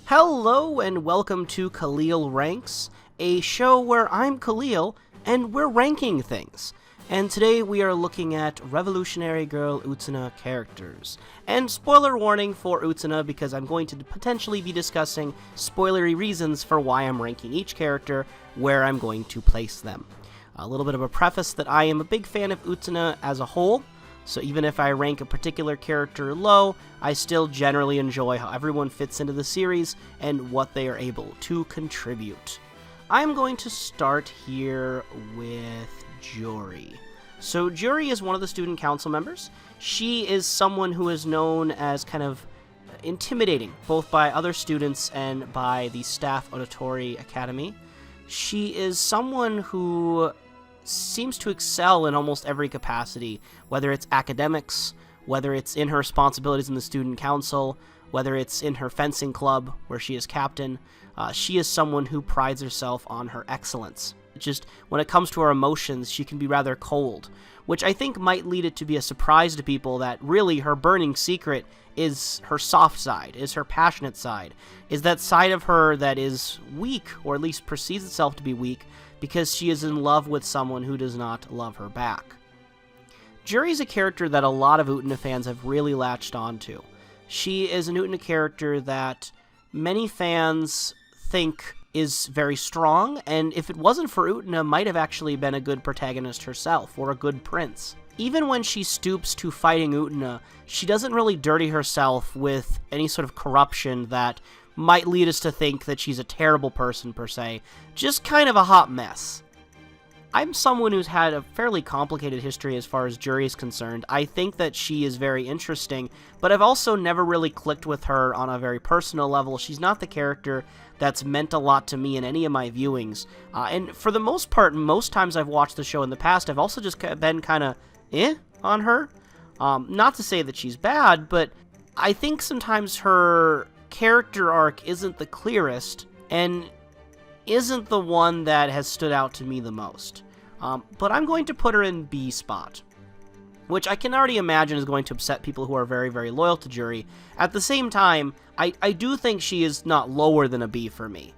Hello and welcome to Kalil Ranks, a show where I'm Kalil and we're ranking things. And today we are looking at Revolutionary Girl Utena characters. And spoiler warning for Uttana because I'm going to potentially be discussing spoilery reasons for why I'm ranking each character, where I'm going to place them. A little bit of a preface that I am a big fan of Uttana as a whole. So even if I rank a particular character low, I still generally enjoy how everyone fits into the series and what they are able to contribute. I'm going to start here with Jori. So Jori is one of the student council members. She is someone who is known as kind of intimidating, both by other students and by the staff of Otori Academy. She is someone who seems to excel in almost every capacity, whether it's academics, whether it's in her responsibilities in the student council, whether it's in her fencing club, where she is captain. She is someone who prides herself on her excellence. Just when it comes to her emotions, she can be rather cold, which I think might lead it to be a surprise to people that really her burning secret is her soft side, is her passionate side, is that side of her that is weak, or at least perceives itself to be weak, because she is in love with someone who does not love her back. Jori is a character that a lot of Uttana fans have really latched onto. She is an Uttana character that many fans think is very strong, and if it wasn't for Uttana, might have actually been a good protagonist herself, or a good prince. Even when she stoops to fighting Uttana, she doesn't really dirty herself with any sort of corruption that might lead us to think that she's a terrible person per se, just kind of a hot mess. I'm someone who's had a fairly complicated history as far as Jori is concerned. I think that she is very interesting, but I've also never really clicked with her on a very personal level. She's not the character that's meant a lot to me in any of my viewings. And for the most part, most times I've watched the show in the past, I've also just been kind of on her. Not to say that she's bad, but I think sometimes her character arc isn't the clearest and isn't the one that has stood out to me the most. But I'm going to put her in B spot, which I can already imagine is going to upset people who are very, very loyal to Jori. At the same time, I do think she is not lower than a B for me.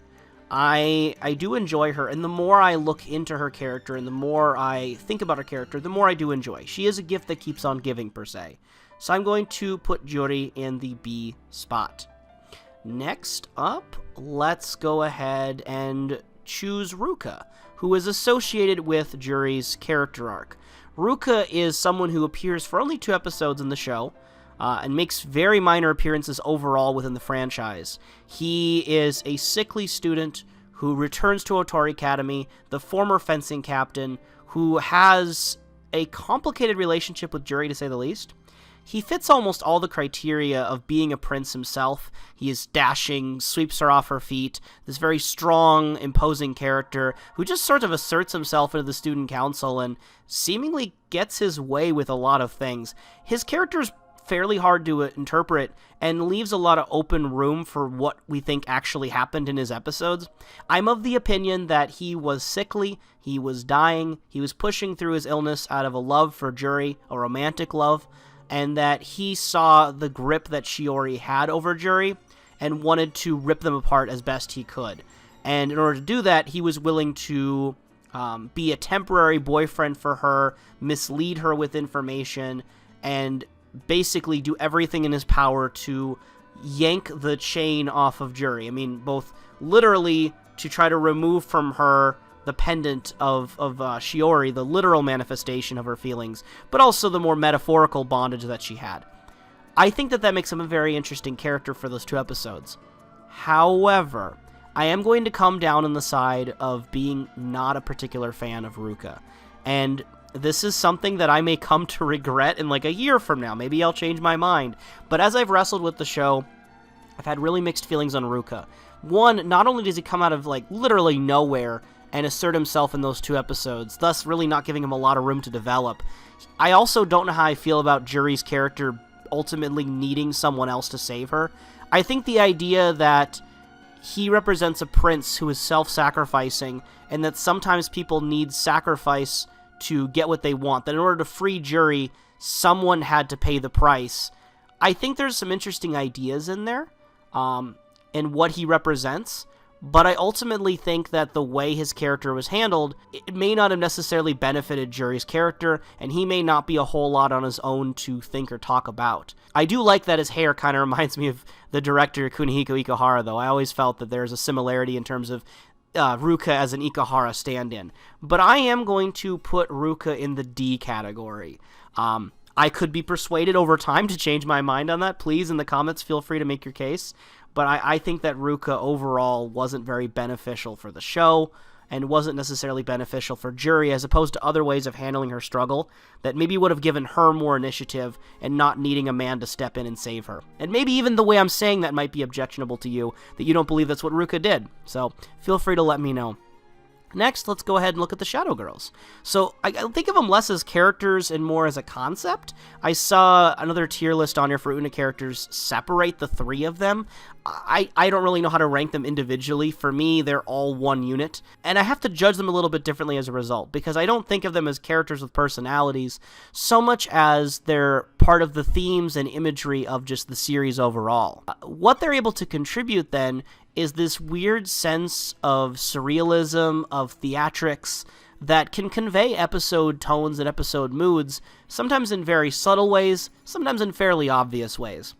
I do enjoy her, and the more I look into her character and the more I think about her character, the more I do enjoy. She is a gift that keeps on giving, per se. So I'm going to put Jori in the B spot. Next up, let's go ahead and choose Ruka, who is associated with Jori's character arc. Ruka is someone who appears for only 2 episodes in the show, and makes very minor appearances overall within the franchise. He is a sickly student who returns to Otori Academy, the former fencing captain, who has a complicated relationship with Jori, to say the least. He fits almost all the criteria of being a prince himself. He is dashing, sweeps her off her feet, this very strong, imposing character who just sort of asserts himself into the student council and seemingly gets his way with a lot of things. His character is fairly hard to interpret and leaves a lot of open room for what we think actually happened in his episodes. I'm of the opinion that he was sickly, he was dying, he was pushing through his illness out of a love for Jori, a romantic love, and that he saw the grip that Shiori had over Jori and wanted to rip them apart as best he could. And in order to do that, he was willing to be a temporary boyfriend for her, mislead her with information, and basically do everything in his power to yank the chain off of Jori. I mean, both literally to try to remove from her the pendant of Shiori, the literal manifestation of her feelings, but also the more metaphorical bondage that she had. I think that makes him a very interesting character for those 2 episodes. However, I am going to come down on the side of being not a particular fan of Ruka. And this is something that I may come to regret in like a year from now. Maybe I'll change my mind. But as I've wrestled with the show, I've had really mixed feelings on Ruka. One, not only does he come out of like literally nowhere and assert himself in those 2 episodes, thus really not giving him a lot of room to develop. I also don't know how I feel about Juri's character ultimately needing someone else to save her. I think the idea that he represents a prince who is self-sacrificing, and that sometimes people need sacrifice to get what they want, that in order to free Jori, someone had to pay the price. I think there's some interesting ideas in there. and what he represents, but I ultimately think that the way his character was handled, it may not have necessarily benefited Jori's character, and he may not be a whole lot on his own to think or talk about. I do like that his hair kind of reminds me of the director Kunihiko Ikuhara, though. I always felt that there's a similarity in terms of Ruka as an Ikuhara stand-in. But I am going to put Ruka in the D category. I could be persuaded over time to change my mind on that. Please, in the comments, feel free to make your case. But I think that Ruka overall wasn't very beneficial for the show and wasn't necessarily beneficial for Jori, as opposed to other ways of handling her struggle that maybe would have given her more initiative and not needing a man to step in and save her. And maybe even the way I'm saying that might be objectionable to you, that you don't believe that's what Ruka did. So feel free to let me know. Next, let's go ahead and look at the Shadow Girls. So I think of them less as characters and more as a concept. I saw another tier list on here for Utena characters separate the three of them. I don't really know how to rank them individually. For me, they're all one unit, and I have to judge them a little bit differently as a result, because I don't think of them as characters with personalities so much as they're part of the themes and imagery of just the series overall. What they're able to contribute then is this weird sense of surrealism, of theatrics, that can convey episode tones and episode moods, sometimes in very subtle ways, sometimes in fairly obvious ways.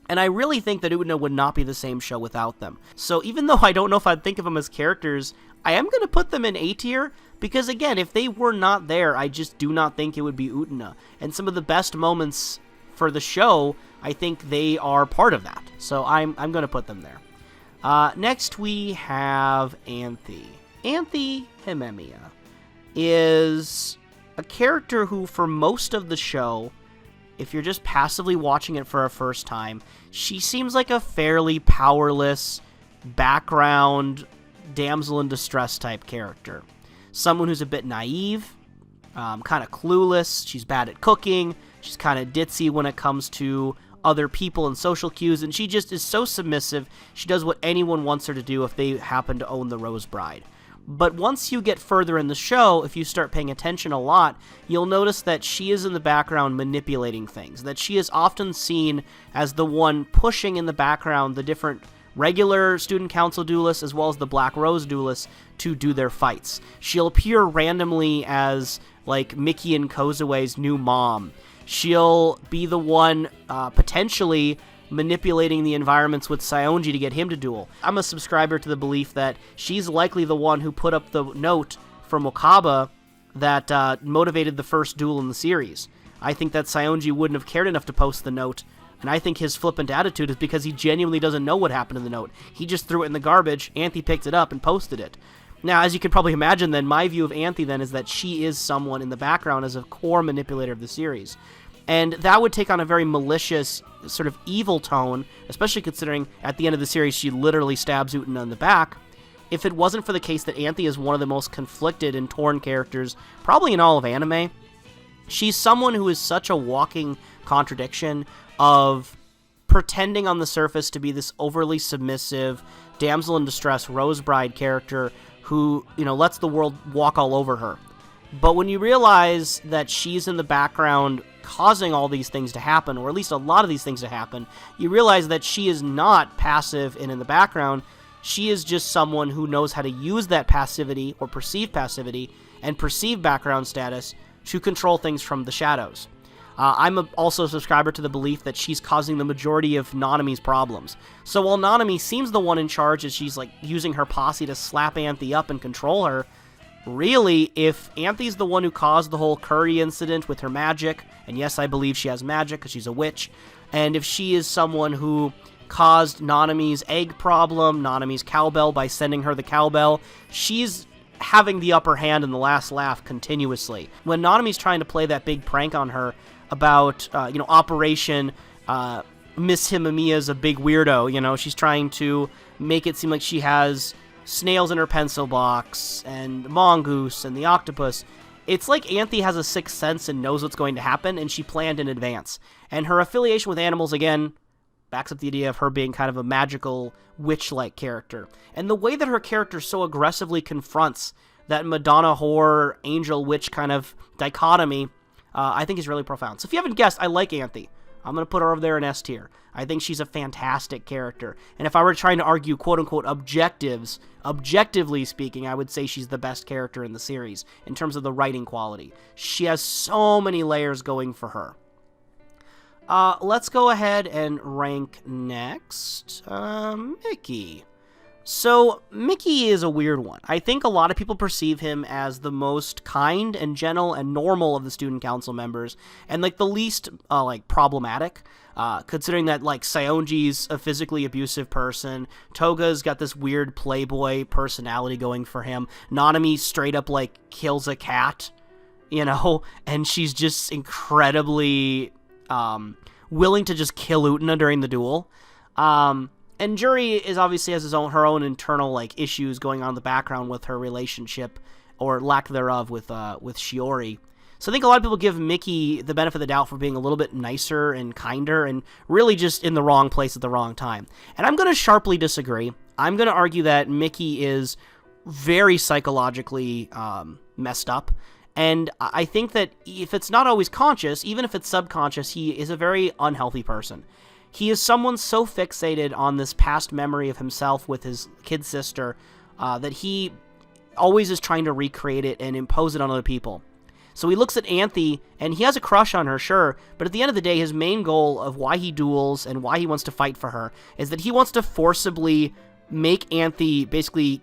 And I really think that Utena would not be the same show without them. So even though I don't know if I'd think of them as characters, I am going to put them in A tier, because again, if they were not there, I just do not think it would be Utena. And some of the best moments for the show, I think they are part of that. So I'm going to put them there. Next we have Anthy. Anthy Himemiya is a character who, for most of the show, if you're just passively watching it for a first time, she seems like a fairly powerless, background, damsel in distress type character. Someone who's a bit naive, kind of clueless, she's bad at cooking, she's kind of ditzy when it comes to other people and social cues, and she just is so submissive, she does what anyone wants her to do if they happen to own the Rose Bride. But once you get further in the show, if you start paying attention a lot, you'll notice that she is in the background manipulating things, that she is often seen as the one pushing in the background the different regular student council duelists as well as the Black Rose duelists to do their fights. She'll appear randomly as, like, Mickey and Cosaway's new mom. She'll be the one potentially manipulating the environments with Sayonji to get him to duel. I'm a subscriber to the belief that she's likely the one who put up the note from Wakaba that motivated the first duel in the series. I think that Sayonji wouldn't have cared enough to post the note, and I think his flippant attitude is because he genuinely doesn't know what happened in the note. He just threw it in the garbage, Anthy picked it up and posted it. Now, as you can probably imagine then, my view of Anthy then is that she is someone in the background as a core manipulator of the series. And that would take on a very malicious, sort of evil tone, especially considering at the end of the series she literally stabs Utena in the back, if it wasn't for the case that Anthy is one of the most conflicted and torn characters, probably in all of anime. She's someone who is such a walking contradiction of pretending on the surface to be this overly submissive, damsel in distress, Rose Bride character who, lets the world walk all over her. But when you realize that she's in the background causing all these things to happen, or at least a lot of these things to happen, you realize that she is not passive and in the background. She is just someone who knows how to use that passivity, or perceived passivity, and perceived background status to control things from the shadows. I'm also a subscriber to the belief that she's causing the majority of Nanami's problems. So while Nanami seems the one in charge as she's using her posse to slap Anthy up and control her, really, if Anthy's the one who caused the whole curry incident with her magic, and yes, I believe she has magic because she's a witch, and if she is someone who caused Nanami's egg problem, Nanami's cowbell by sending her the cowbell, she's having the upper hand in the last laugh continuously. When Nanami's trying to play that big prank on her about, Operation Miss Himemiya's a big weirdo, she's trying to make it seem like she has snails in her pencil box, and the mongoose, and the octopus. It's like Anthy has a sixth sense and knows what's going to happen, and she planned in advance. And her affiliation with animals, again, backs up the idea of her being kind of a magical, witch-like character. And the way that her character so aggressively confronts that Madonna whore, angel witch kind of dichotomy, I think is really profound. So if you haven't guessed, I like Anthy. I'm going to put her over there in S tier. I think she's a fantastic character. And if I were trying to argue quote-unquote objectively speaking, I would say she's the best character in the series in terms of the writing quality. She has so many layers going for her. Let's go ahead and rank next. Mickey. So, Mickey is a weird one. I think a lot of people perceive him as the most kind and gentle and normal of the student council members, and, like, the least, problematic, considering that, like, Sayonji's a physically abusive person, Toga's got this weird playboy personality going for him, Nanami straight up, like, kills a cat, you know, and she's just incredibly, willing to just kill Uttana during the duel, and Jori is obviously has her own internal like issues going on in the background with her relationship or lack thereof with Shiori. So I think a lot of people give Mickey the benefit of the doubt for being a little bit nicer and kinder and really just in the wrong place at the wrong time. And I'm going to sharply disagree. I'm going to argue that Mickey is very psychologically messed up. And I think that if it's not always conscious, even if it's subconscious, he is a very unhealthy person. He is someone so fixated on this past memory of himself with his kid sister that he always is trying to recreate it and impose it on other people. So he looks at Anthe, and he has a crush on her, sure, but at the end of the day, his main goal of why he duels and why he wants to fight for her is that he wants to forcibly make Anthe basically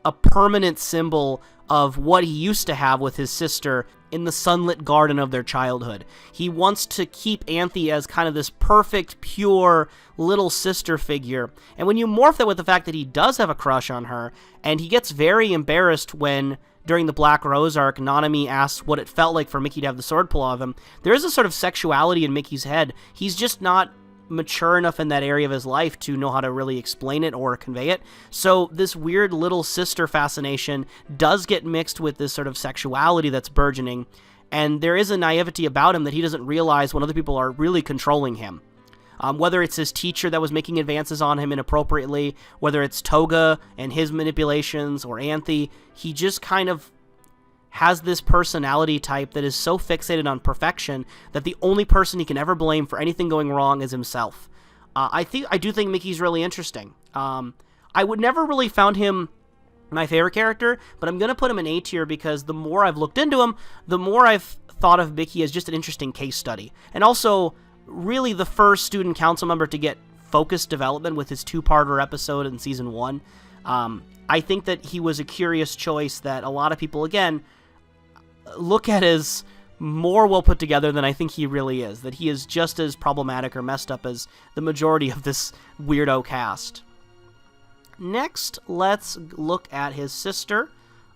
a permanent symbol of what he used to have with his sister in the sunlit garden of their childhood. He wants to keep Anthe as kind of this perfect, pure little sister figure. And when you morph that with the fact that he does have a crush on her, and he gets very embarrassed when, during the Black Rose arc, Nanami asks what it felt like for Mickey to have the sword pull off him, there is a sort of sexuality in Mickey's head. He's just not mature enough in that area of his life to know how to really explain it or convey it. So this weird little sister fascination does get mixed with this sort of sexuality that's burgeoning, and there is a naivety about him that he doesn't realize when other people are really controlling him. Whether it's his teacher that was making advances on him inappropriately, whether it's Toga and his manipulations, or Anthe, he just kind of has this personality type that is so fixated on perfection that the only person he can ever blame for anything going wrong is himself. I do think Mickey's really interesting. I would never really found him my favorite character, but I'm going to put him in A tier because the more I've looked into him, the more I've thought of Mickey as just an interesting case study. And also, really the first student council member to get focused development with his two-parter episode in Season 1. I think that he was a curious choice that a lot of people, again, look at as more well put together than I think he really is, that he is just as problematic or messed up as the majority of this weirdo cast. Next, let's look at his sister,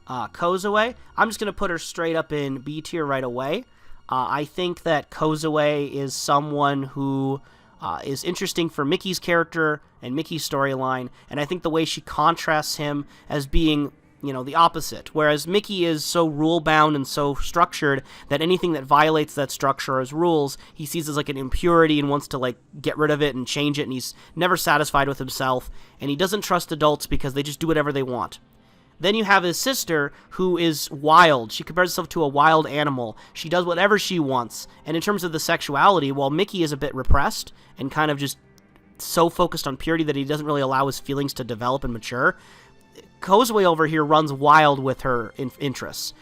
Cosaway. I'm just going to put her straight up in B tier right away. I think that Cosaway is someone who is interesting for Mickey's character and Mickey's storyline, and I think the way she contrasts him as being, you know, the opposite. Whereas Mickey is so rule-bound and so structured that anything that violates that structure or his rules, he sees as like an impurity and wants to like get rid of it and change it, and he's never satisfied with himself, and he doesn't trust adults because they just do whatever they want. Then you have his sister, who is wild. She compares herself to a wild animal. She does whatever she wants. And in terms of the sexuality, while Mickey is a bit repressed and kind of just so focused on purity that he doesn't really allow his feelings to develop and mature, Cosaway over here runs wild with her interests.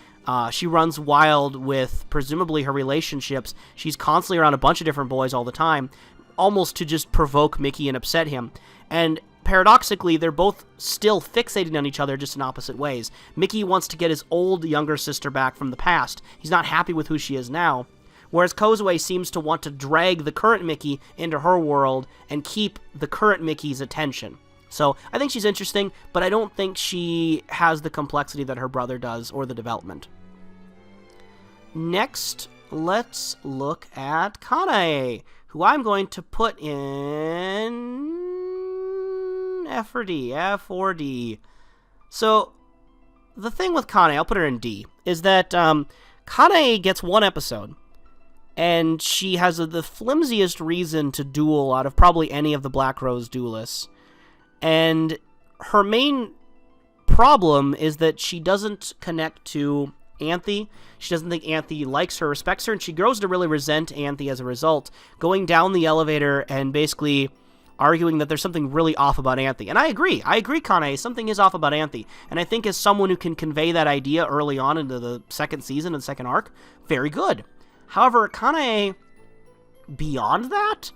She runs wild with, presumably, her relationships. She's constantly around a bunch of different boys all the time, almost to just provoke Mickey and upset him. And paradoxically, they're both still fixated on each other, just in opposite ways. Mickey wants to get his old younger sister back from the past. He's not happy with who she is now. Whereas Cosaway seems to want to drag the current Mickey into her world and keep the current Mickey's attention. So I think she's interesting, but I don't think she has the complexity that her brother does or the development. Next, let's look at Kane, who I'm going to put in F or D. So the thing with Kane, I'll put her in D, is that Kane gets one episode, and she has the flimsiest reason to duel out of probably any of the Black Rose duelists. And her main problem is that she doesn't connect to Anthe. She doesn't think Anthe likes her, respects her, and she grows to really resent Anthe as a result, going down the elevator and basically arguing that there's something really off about Anthe. And I agree, Kanae, something is off about Anthe. And I think as someone who can convey that idea early on into the second season and second arc, very good. However, Kanae, beyond that,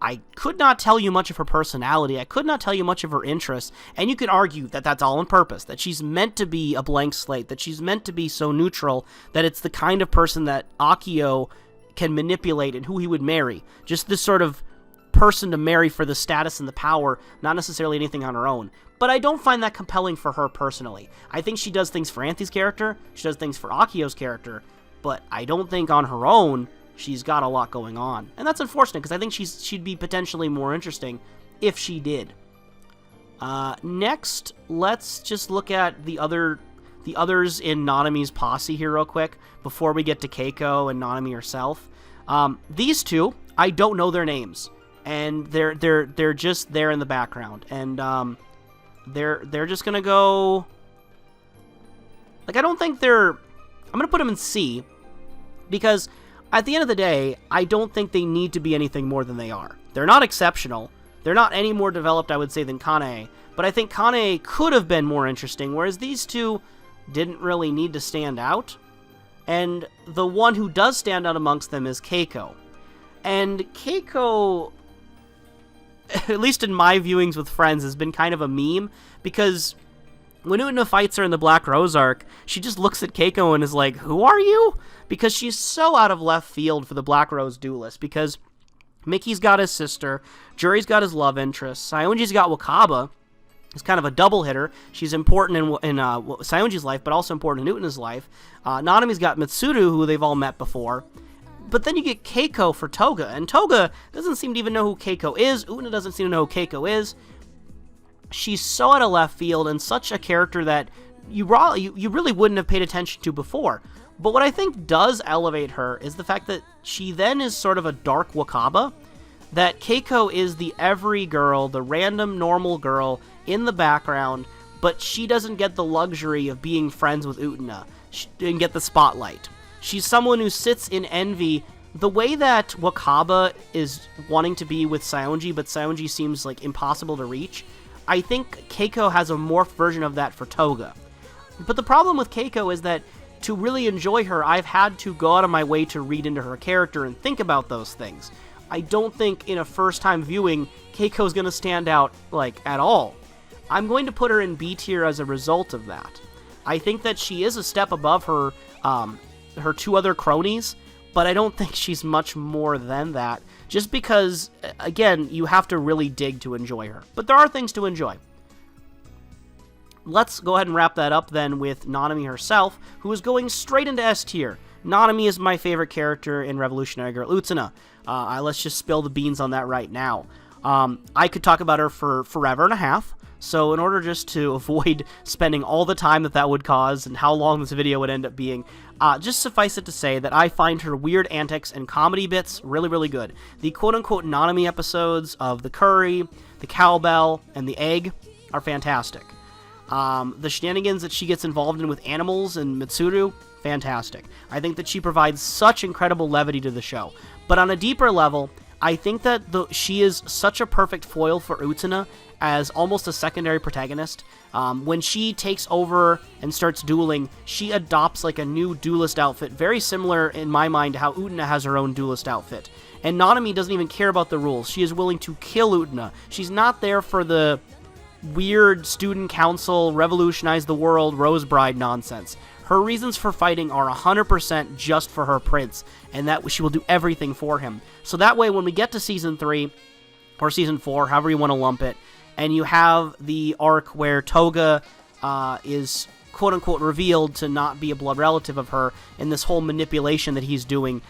I could not tell you much of her personality. I could not tell you much of her interests. And you could argue that that's all on purpose, that she's meant to be a blank slate, that she's meant to be so neutral, that it's the kind of person that Akio can manipulate and who he would marry. Just this sort of person to marry for the status and the power, not necessarily anything on her own. But I don't find that compelling for her personally. I think she does things for Anthe's character, she does things for Akio's character, but I don't think on her own she's got a lot going on. And that's unfortunate, because I think she'd be potentially more interesting if she did. Next, let's just look at the others in Nanami's posse here real quick, before we get to Keiko and Nanami herself. These two, I don't know their names, and they're just there in the background, and they're just gonna go, like, I don't think I'm gonna put them in C, because at the end of the day, I don't think they need to be anything more than they are. They're not exceptional. They're not any more developed, I would say, than Kanae. But I think Kanae could have been more interesting, whereas these two didn't really need to stand out. And the one who does stand out amongst them is Keiko. And Keiko, at least in my viewings with friends, has been kind of a meme, because when Uttana fights her in the Black Rose arc, she just looks at Keiko and is like, "Who are you?" Because she's so out of left field for the Black Rose duelist, because Mickey's got his sister, Jori's got his love interest, Sayonji's got Wakaba. It's kind of a double hitter. She's important in Sayonji's life, but also important in Uttana's life. Nanami's got Mitsuru, who they've all met before. But then you get Keiko for Toga, and Toga doesn't seem to even know who Keiko is. Uttana doesn't seem to know who Keiko is. She's so out of left field, and such a character that you really wouldn't have paid attention to before. But what I think does elevate her is the fact that she then is sort of a dark Wakaba, that Keiko is the every girl, the random normal girl in the background, but she doesn't get the luxury of being friends with Uttana and get the spotlight. She's someone who sits in envy, the way that Wakaba is wanting to be with Sayonji, but Sayonji seems like impossible to reach. I think Keiko has a morphed version of that for Toga. But the problem with Keiko is that to really enjoy her, I've had to go out of my way to read into her character and think about those things. I don't think in a first-time viewing, Keiko's going to stand out, like, at all. I'm going to put her in B tier as a result of that. I think that she is a step above her two other cronies, but I don't think she's much more than that, just because, again, you have to really dig to enjoy her. But there are things to enjoy. Let's go ahead and wrap that up then with Nanami herself, who is going straight into S tier. Nanami is my favorite character in Revolutionary Girl Utena. Let's just spill the beans on that right now. I could talk about her for forever and a half, so in order just to avoid spending all the time that would cause and how long this video would end up being, just suffice it to say that I find her weird antics and comedy bits really, really good. The quote-unquote Nanami episodes of the curry, the cowbell, and the egg are fantastic. The shenanigans that she gets involved in with animals and Mitsuru, fantastic. I think that she provides such incredible levity to the show. But on a deeper level, I think that she is such a perfect foil for Uttana as almost a secondary protagonist. When she takes over and starts dueling, she adopts like a new duelist outfit, very similar in my mind to how Uttana has her own duelist outfit. And Nanami doesn't even care about the rules. She is willing to kill Uttana. She's not there for the weird student council, revolutionize the world, Rose Bride nonsense. Her reasons for fighting are 100% just for her prince, and that she will do everything for him. So that way, when we get to Season 3, or Season 4, however you want to lump it, and you have the arc where Toga is quote-unquote revealed to not be a blood relative of her, in this whole manipulation that he's doing,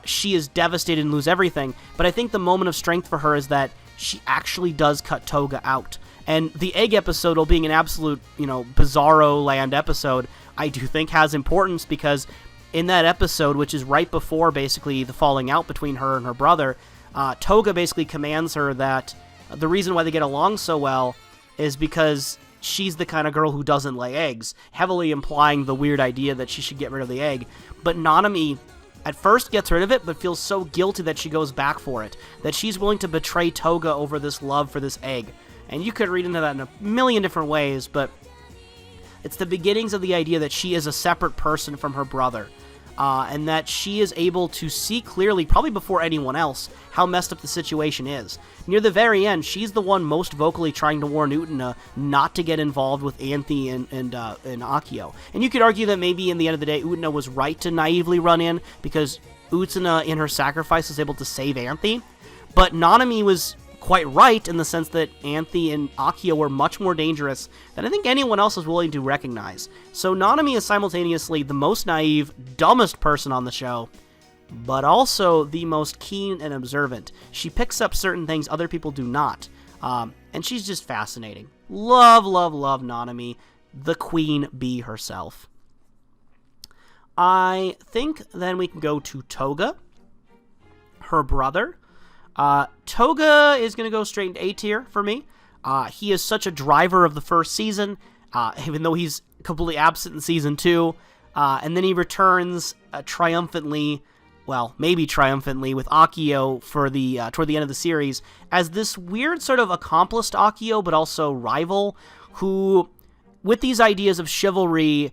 she is devastated and lose everything. But I think the moment of strength for her is that she actually does cut Toga out. And the egg episode, while being an absolute, bizarro land episode, I do think has importance, because in that episode, which is right before basically the falling out between her and her brother, Toga basically commands her that the reason why they get along so well is because she's the kind of girl who doesn't lay eggs, heavily implying the weird idea that she should get rid of the egg. But Nanami at first gets rid of it, but feels so guilty that she goes back for it, that she's willing to betray Toga over this love for this egg. And you could read into that in a million different ways, but it's the beginnings of the idea that she is a separate person from her brother, and that she is able to see clearly, probably before anyone else, how messed up the situation is. Near the very end, she's the one most vocally trying to warn Uttana not to get involved with Anthy and Akio. And you could argue that maybe in the end of the day, Uttana was right to naively run in, because Uttana, in her sacrifice, was able to save Anthy. But Nanami was quite right in the sense that Anthy and Akio were much more dangerous than I think anyone else was willing to recognize. So Nanami is simultaneously the most naive, dumbest person on the show, but also the most keen and observant. She picks up certain things other people do not, and she's just fascinating. Love, love, love Nanami, the queen bee herself. I think then we can go to Toga, her brother. Toga is going to go straight into A tier for me. He is such a driver of the first season, even though he's completely absent in season 2. And then he returns triumphantly, well, maybe triumphantly, with Akio for the toward the end of the series, as this weird sort of accomplished Akio, but also rival, who, with these ideas of chivalry,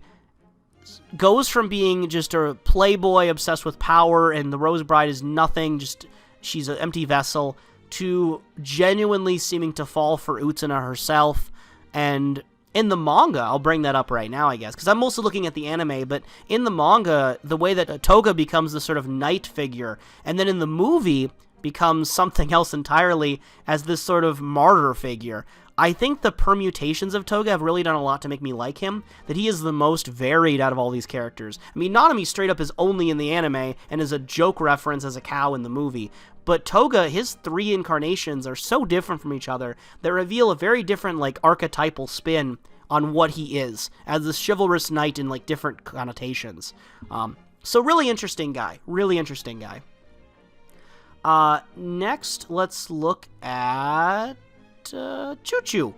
goes from being just a playboy obsessed with power and the Rose Bride is nothing, just she's an empty vessel, to genuinely seeming to fall for Uttana herself. And in the manga, I'll bring that up right now, I guess, because I'm mostly looking at the anime, but in the manga, the way that Toga becomes this sort of knight figure, and then in the movie becomes something else entirely as this sort of martyr figure. I think the permutations of Toga have really done a lot to make me like him, that he is the most varied out of all these characters. I mean, Nanami straight up is only in the anime and is a joke reference as a cow in the movie, but Toga, his 3 incarnations are so different from each other that reveal a very different, like, archetypal spin on what he is, as this chivalrous knight in, like, different connotations. So really interesting guy. Really interesting guy. Next, let's look at Choo Choo.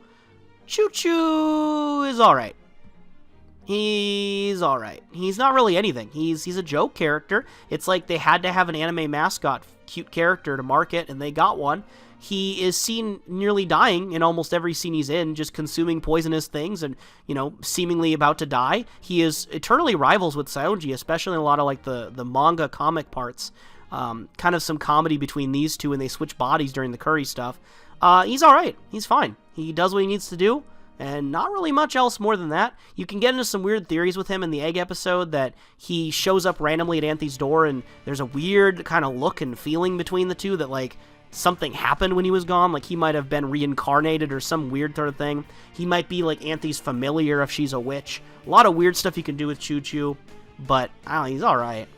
Choo Choo is alright. He's alright. He's not really anything. He's a joke character. It's like they had to have an anime mascot, cute character to market, and they got one. He is seen nearly dying in almost every scene he's in, just consuming poisonous things and, you know, seemingly about to die. He is eternally rivals with Sayonji, especially in a lot of, like, the manga comic parts. Kind of some comedy between these two, and they switch bodies during the curry stuff. He's alright. He's fine. He does what he needs to do, and not really much else more than that. You can get into some weird theories with him in the egg episode, that he shows up randomly at Anthy's door, and there's a weird kind of look and feeling between the two that, like, something happened when he was gone, like he might have been reincarnated or some weird sort of thing. He might be, like, Anthy's familiar if she's a witch. A lot of weird stuff you can do with Choo Choo, but, I don't know, he's alright.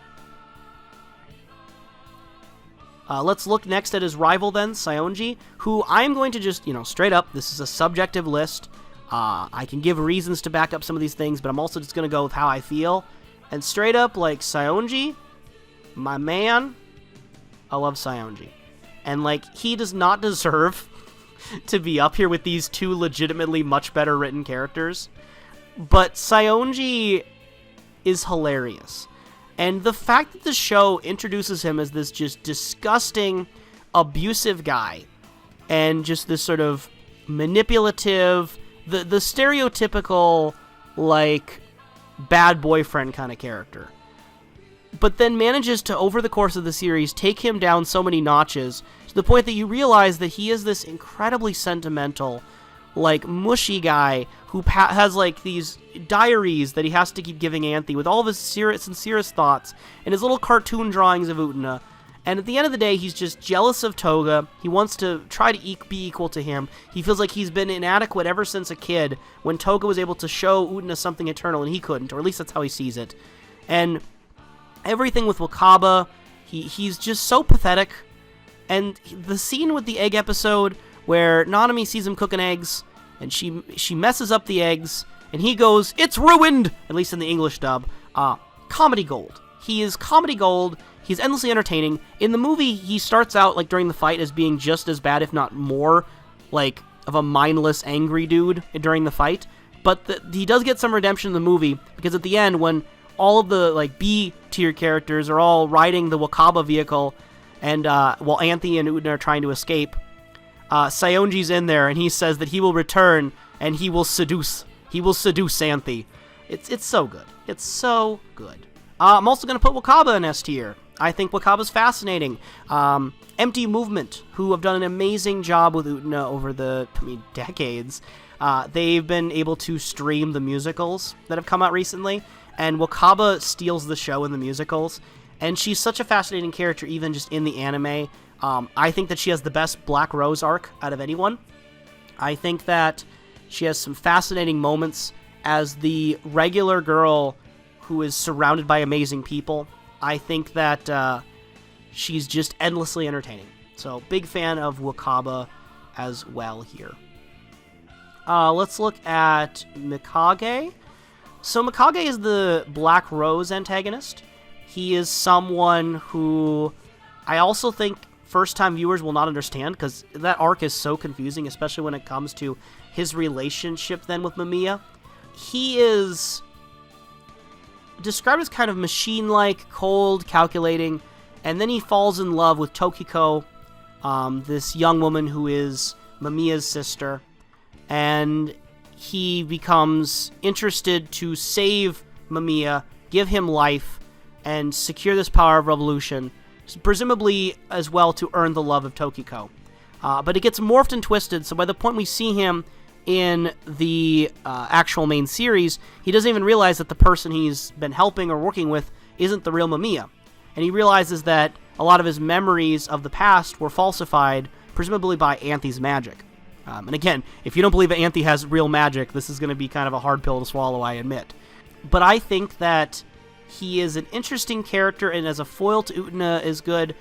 Let's look next at his rival then, Sayonji, who I'm going to just, you know, straight up, this is a subjective list. I can give reasons to back up some of these things, but I'm also just going to go with how I feel. And straight up, like, Sayonji, my man, I love Sayonji. And, like, he does not deserve to be up here with these two legitimately much better written characters. But Sayonji is hilarious. And the fact that the show introduces him as this just disgusting, abusive guy, and just this sort of manipulative, the stereotypical, like, bad boyfriend kind of character, but then manages to, over the course of the series, take him down so many notches to the point that you realize that he is this incredibly sentimental, like, mushy guy who has, like, these diaries that he has to keep giving Anthy with all of his sincerest thoughts and his little cartoon drawings of Uttana. And at the end of the day, he's just jealous of Toga. He wants to try to be equal to him. He feels like he's been inadequate ever since a kid, when Toga was able to show Uttana something eternal and he couldn't, or at least that's how he sees it. And everything with Wakaba, he's just so pathetic. And the scene with the egg episode where Nanami sees him cooking eggs, and she messes up the eggs, and he goes, "It's ruined!" At least in the English dub. Comedy gold. He is comedy gold. He's endlessly entertaining. In the movie, he starts out, like, during the fight as being just as bad, if not more, like, mindless, angry dude during the fight. But he does get some redemption in the movie, because at the end, when all of the like B-tier characters are all riding the Wakaba vehicle, and while Anthy and Uttana are trying to escape, Sayonji's in there, and he says that he will return and he will seduce Anthy. It's so good. It's so good. I'm also going to put Wakaba in S tier. I think Wakaba's fascinating. Empty Movement, who have done an amazing job with Uttana over the decades. They've been able to stream the musicals that have come out recently, and Wakaba steals the show in the musicals, and she's such a fascinating character even just in the anime. I think that she has the best Black Rose arc out of anyone. I think that she has some fascinating moments as the regular girl who is surrounded by amazing people. I think that she's just endlessly entertaining. So, big fan of Wakaba as well here. Let's look at Mikage. So Mikage is the Black Rose antagonist. He is someone who I also think first-time viewers will not understand, because that arc is so confusing, especially when it comes to his relationship then with Mamiya. He is described as kind of machine-like, cold, calculating, and then he falls in love with Tokiko, this young woman who is Mamiya's sister, and he becomes interested to save Mamiya, give him life, and secure this power of revolution, presumably as well to earn the love of Tokiko. But it gets morphed and twisted, so by the point we see him in the actual main series, he doesn't even realize that the person he's been helping or working with isn't the real Mamiya. And he realizes that a lot of his memories of the past were falsified, presumably by Anthy's magic. And again, if you don't believe that Anthy has real magic, this is going to be kind of a hard pill to swallow, I admit. But I think that he is an interesting character, and as a foil to Uttana is good,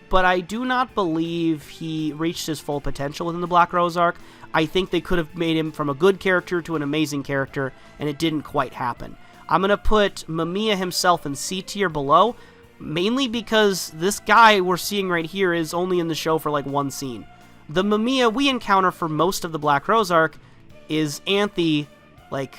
but I do not believe he reached his full potential within the Black Rose arc. I think they could have made him from a good character to an amazing character, and it didn't quite happen. I'm going to put Mamiya himself in C tier below, mainly because this guy we're seeing right here is only in the show for like one scene. The Mamiya we encounter for most of the Black Rose arc is Anthy, like,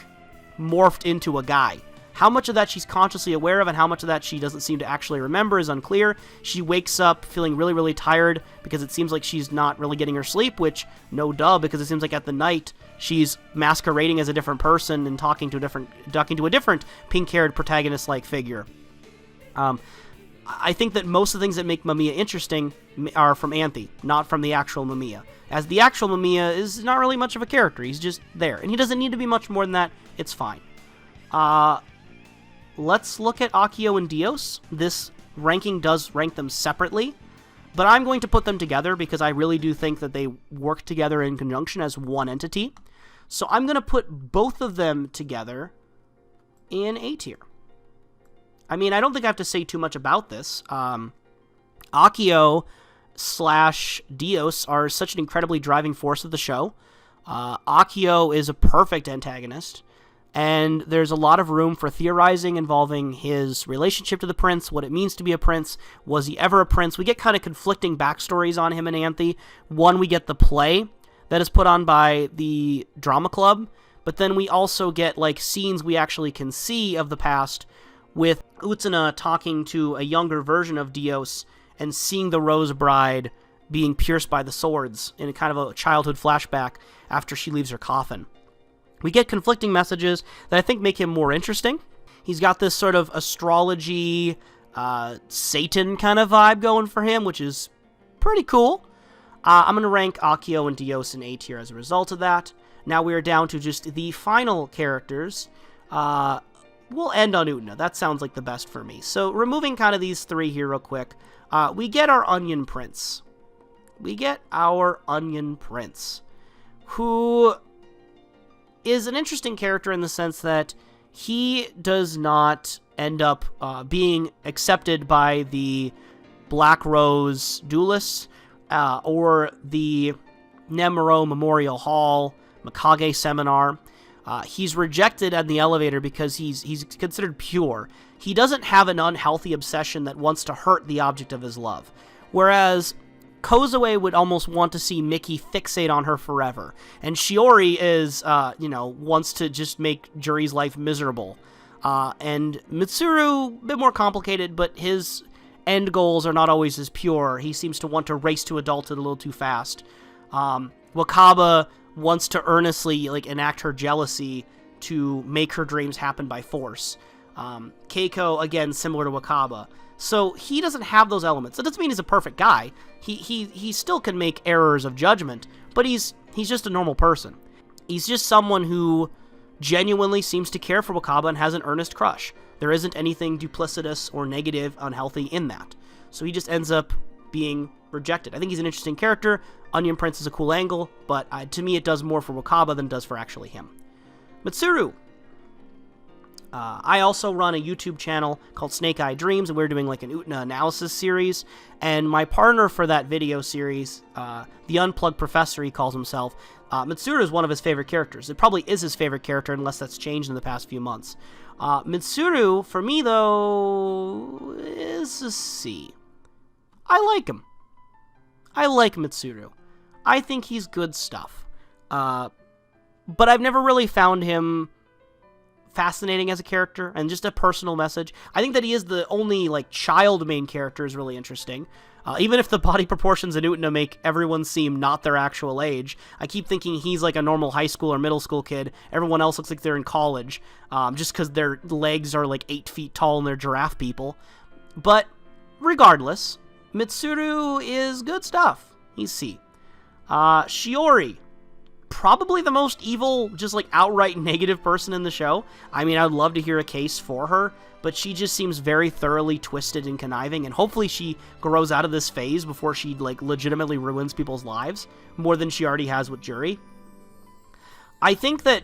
morphed into a guy. How much of that she's consciously aware of and how much of that she doesn't seem to actually remember is unclear. She wakes up feeling really, really tired because it seems like she's not really getting her sleep, which, no duh, because it seems like at the night she's masquerading as a different person and talking to a different pink-haired protagonist-like figure. I think that most of the things that make Mamiya interesting are from Anthy, not from the actual Mamiya. As the actual Mamiya is not really much of a character, he's just there. And he doesn't need to be much more than that, it's fine. Let's look at Akio and Dios. This ranking does rank them separately, but I'm going to put them together because I really do think that they work together in conjunction as one entity. So I'm going to put both of them together in A tier. I mean, I don't think I have to say too much about this. Akio / Dios are such an incredibly driving force of the show. Akio is a perfect antagonist, and there's a lot of room for theorizing involving his relationship to the prince, what it means to be a prince, was he ever a prince? We get kind of conflicting backstories on him and Anthy. One, we get the play that is put on by the drama club, but then we also get like scenes we actually can see of the past, with Uttana talking to a younger version of Dios and seeing the Rose Bride being pierced by the swords in a kind of a childhood flashback after she leaves her coffin. We get conflicting messages that I think make him more interesting. He's got this sort of astrology, Satan kind of vibe going for him, which is pretty cool. I'm going to rank Akio and Dios in A tier as a result of that. Now we are down to just the final characters. We'll end on Uttana. That sounds like the best for me. So, removing kind of these three here real quick, we get our Onion Prince. Who is an interesting character in the sense that he does not end up being accepted by the Black Rose duelists or the Nemuro Memorial Hall Mikage seminar. He's rejected in the elevator because he's considered pure. He doesn't have an unhealthy obsession that wants to hurt the object of his love. Whereas Cosaway would almost want to see Mickey fixate on her forever. And Shiori is, wants to just make Juri's life miserable. And Mitsuru, a bit more complicated, but his end goals are not always as pure. He seems to want to race to adulthood a little too fast. Wakaba wants to earnestly, enact her jealousy to make her dreams happen by force. Keiko, again, similar to Wakaba. So he doesn't have those elements. That doesn't mean he's a perfect guy. He still can make errors of judgment, but he's just a normal person. He's just someone who genuinely seems to care for Wakaba and has an earnest crush. There isn't anything duplicitous or negative, unhealthy in that. So he just ends up being rejected. I think he's an interesting character. Onion Prince is a cool angle, but to me it does more for Wakaba than it does for actually him. Mitsuru. I also run a YouTube channel called Snake Eye Dreams, and we're doing an Uttana analysis series. And my partner for that video series, the Unplugged Professor, he calls himself, Mitsuru is one of his favorite characters. It probably is his favorite character, unless that's changed in the past few months. Mitsuru, for me, though, is a C. I like him. I like Mitsuru. I think he's good stuff. But I've never really found him fascinating as a character, and just a personal message. I think that he is the only, child main character is really interesting. Even if the body proportions in Uttana make everyone seem not their actual age, I keep thinking he's a normal high school or middle school kid. Everyone else looks like they're in college, just because their legs are 8 feet tall and they're giraffe people. But regardless, Mitsuru is good stuff. He's C. Shiori. Probably the most evil, just outright negative person in the show. I mean, I'd love to hear a case for her, but she just seems very thoroughly twisted and conniving, and hopefully she grows out of this phase before she, legitimately ruins people's lives, more than she already has with Jori. I think that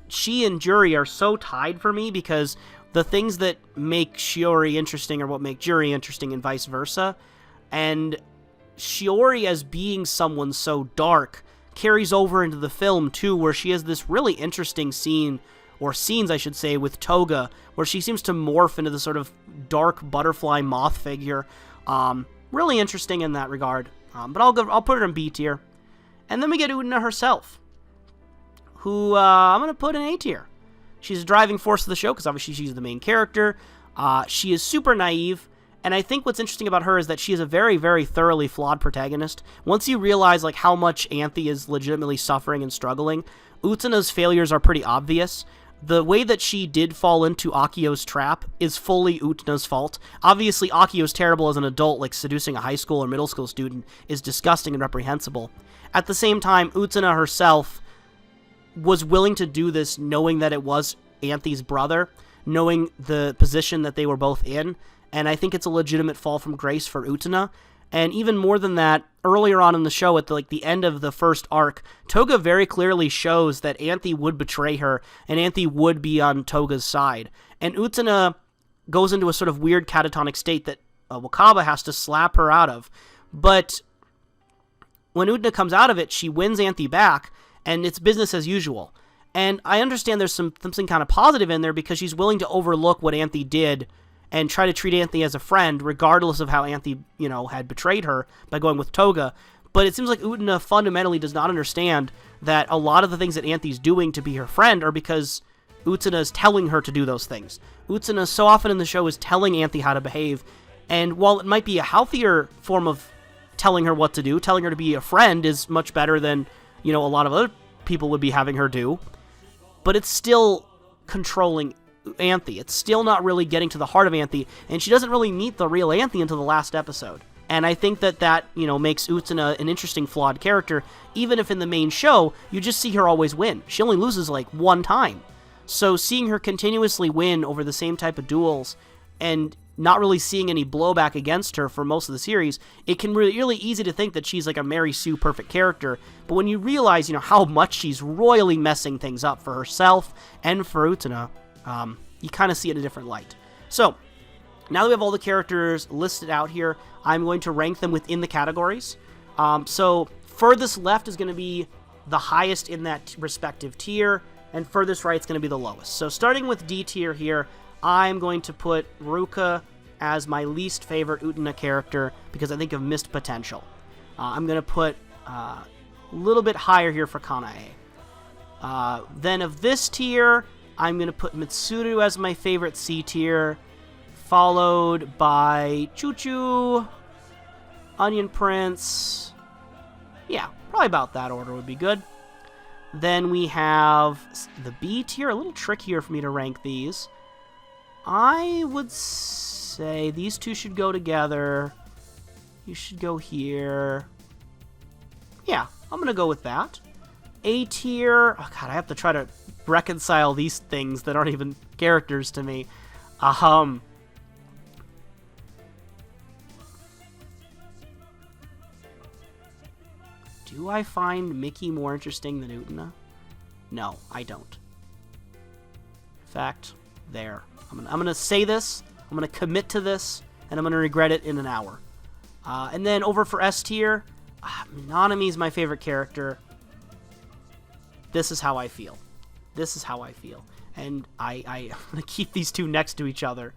she and Jori are so tied for me because the things that make Shiori interesting are what make Jori interesting and vice versa, and Shiori as being someone so dark carries over into the film, too, where she has this really interesting scene, or scenes, I should say, with Toga, where she seems to morph into this sort of dark butterfly moth figure. Really interesting in that regard. But I'll put her in B tier. And then we get Uttana herself, who I'm going to put in A tier. She's a driving force of the show, because obviously she's the main character. She is super naive. And I think what's interesting about her is that she is a very, very thoroughly flawed protagonist. Once you realize how much Anthe is legitimately suffering and struggling, Uttana's failures are pretty obvious. The way that she did fall into Akio's trap is fully Uttana's fault. Obviously, Akio's terrible as an adult, seducing a high school or middle school student is disgusting and reprehensible. At the same time, Uttana herself was willing to do this knowing that it was Anthe's brother, knowing the position that they were both in. And I think it's a legitimate fall from grace for Uttana. And even more than that, earlier on in the show, at the end of the first arc, Toga very clearly shows that Anthe would betray her, and Anthe would be on Toga's side. And Uttana goes into a sort of weird catatonic state that Wakaba has to slap her out of. But when Uttana comes out of it, she wins Anthe back, and it's business as usual. And I understand there's something kind of positive in there, because she's willing to overlook what Anthe did and try to treat Anthe as a friend, regardless of how Anthe, had betrayed her by going with Toga. But it seems like Uttana fundamentally does not understand that a lot of the things that Anthe's doing to be her friend are because Uttana is telling her to do those things. Uttana, so often in the show, is telling Anthe how to behave, and while it might be a healthier form of telling her what to do, telling her to be a friend is much better than, a lot of other people would be having her do, but it's still controlling Anthe. It's still not really getting to the heart of Anthe, and she doesn't really meet the real Anthe until the last episode. And I think that makes Uttana an interesting, flawed character, even if in the main show, you just see her always win. She only loses, one time. So seeing her continuously win over the same type of duels, and not really seeing any blowback against her for most of the series, it can be really easy to think that she's a Mary Sue perfect character. But when you realize, how much she's royally messing things up for herself and for Uttana, you kind of see it in a different light. So, now that we have all the characters listed out here, I'm going to rank them within the categories. So, furthest left is going to be the highest in that respective tier, and furthest right is going to be the lowest. So, starting with D tier here, I'm going to put Ruka as my least favorite Uttana character because I think of missed potential. I'm going to put a little bit higher here for Kanae. Then of this tier, I'm going to put Mitsuru as my favorite C tier, followed by Choo Choo, Onion Prince. Yeah, probably about that order would be good. Then we have the B tier, a little trickier for me to rank these. I would say these two should go together. You should go here. Yeah, I'm going to go with that. A tier, oh god, I have to try to reconcile these things that aren't even characters to me. Do I find Mickey more interesting than Uttana? No, I don't. In fact, there. I'm gonna say this, I'm gonna commit to this, and I'm gonna regret it in an hour. And then over for S tier, Nanami's my favorite character. This is how I feel. This is how I feel. And I'm going to keep these two next to each other.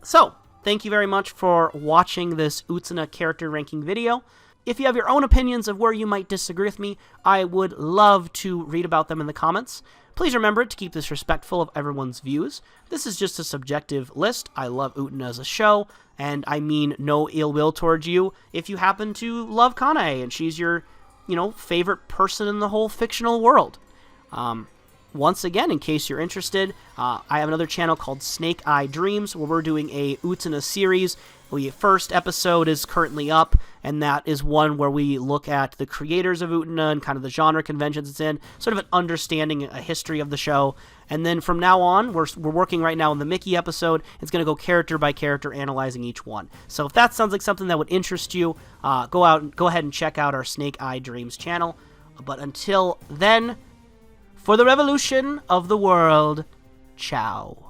So, thank you very much for watching this Uttana character ranking video. If you have your own opinions of where you might disagree with me, I would love to read about them in the comments. Please remember to keep this respectful of everyone's views. This is just a subjective list. I love Uttana as a show, and I mean no ill will towards you if you happen to love Kanae and she's your favorite person in the whole fictional world. Once again, in case you're interested, I have another channel called Snake Eye Dreams, where we're doing a Uttana series. The first episode is currently up, and that is one where we look at the creators of Uttana and kind of the genre conventions it's in, sort of an understanding, a history of the show. And then from now on, we're working right now on the Mickey episode. It's going to go character by character, analyzing each one. So if that sounds like something that would interest you, go ahead and check out our Snake Eye Dreams channel. But until then, for the revolution of the world, ciao.